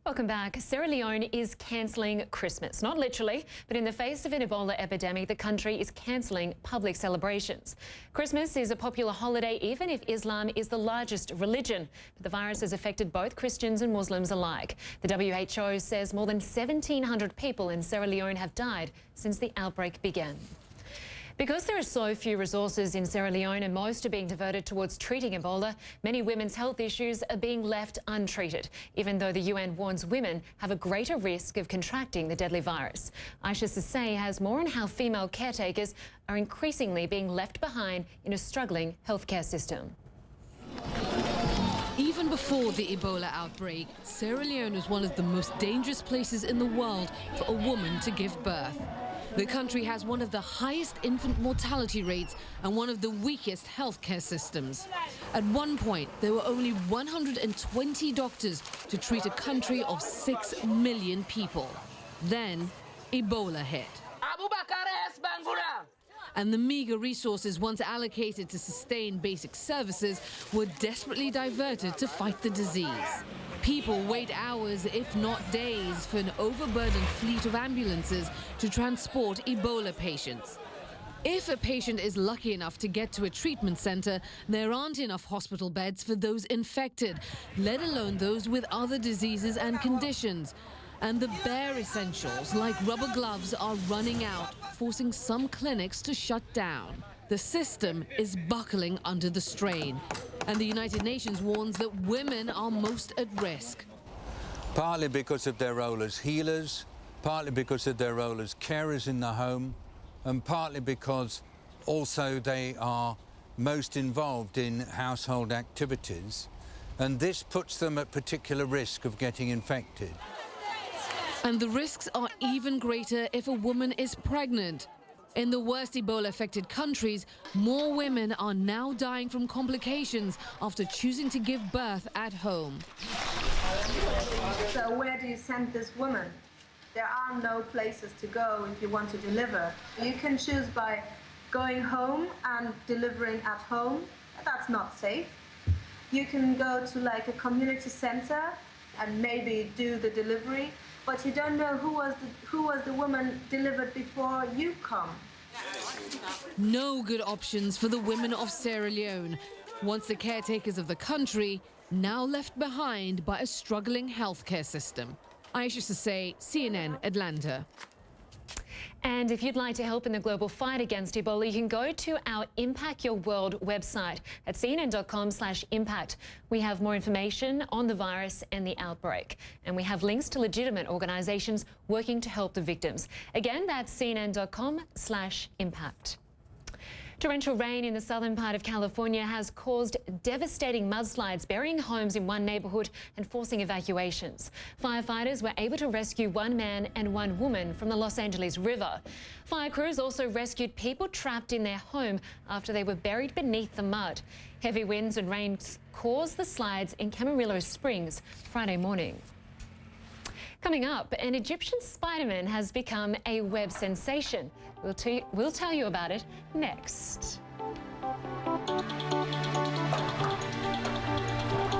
Welcome back. Sierra Leone is cancelling Christmas. Not literally, but in the face of an Ebola epidemic, the country is cancelling public celebrations. Christmas is a popular holiday, even if Islam is the largest religion. But the virus has affected both Christians and Muslims alike. The WHO says more than 1,700 people in Sierra Leone have died since the outbreak began. Because there are so few resources in Sierra Leone and most are being diverted towards treating Ebola, many women's health issues are being left untreated, even though the UN warns women have a greater risk of contracting the deadly virus. Isha Sesay has more on how female caretakers are increasingly being left behind in a struggling healthcare system. Even before the Ebola outbreak, Sierra Leone was one of the most dangerous places in the world for a woman to give birth. The country has one of the highest infant mortality rates and one of the weakest healthcare systems. At one point, there were only 120 doctors to treat a country of 6 million people. Then, Ebola hit. And the meager resources once allocated to sustain basic services were desperately diverted to fight the disease. People wait hours, if not days, for an overburdened fleet of ambulances to transport Ebola patients. If a patient is lucky enough to get to a treatment center, there aren't enough hospital beds for those infected, let alone those with other diseases and conditions. And the bare essentials, like rubber gloves, are running out, forcing some clinics to shut down. The system is buckling under the strain. And the United Nations warns that women are most at risk. Partly because of their role as healers, partly because of their role as carers in the home, and partly because also they are most involved in household activities. And this puts them at particular risk of getting infected. And the risks are even greater if a woman is pregnant. In the worst Ebola-affected countries, more women are now dying from complications after choosing to give birth at home. So where do you send this woman? There are no places to go if you want to deliver. You can choose by going home and delivering at home. That's not safe. You can go to like a community center and maybe do the delivery, but you don't know who was the woman delivered before you come. No good options for the women of Sierra Leone, once the caretakers of the country, now left behind by a struggling healthcare system. Isha Sesay, CNN, Atlanta. And if you'd like to help in the global fight against Ebola, you can go to our Impact Your World website at cnn.com/impact. We have more information on the virus and the outbreak. And we have links to legitimate organisations working to help the victims. Again, that's cnn.com/impact. Torrential rain in the southern part of California has caused devastating mudslides, burying homes in one neighbourhood and forcing evacuations. Firefighters were able to rescue one man and one woman from the Los Angeles River. Fire crews also rescued people trapped in their home after they were buried beneath the mud. Heavy winds and rains caused the slides in Camarillo Springs Friday morning. Coming up, an Egyptian Spider-Man has become a web sensation. We'll tell you about it next.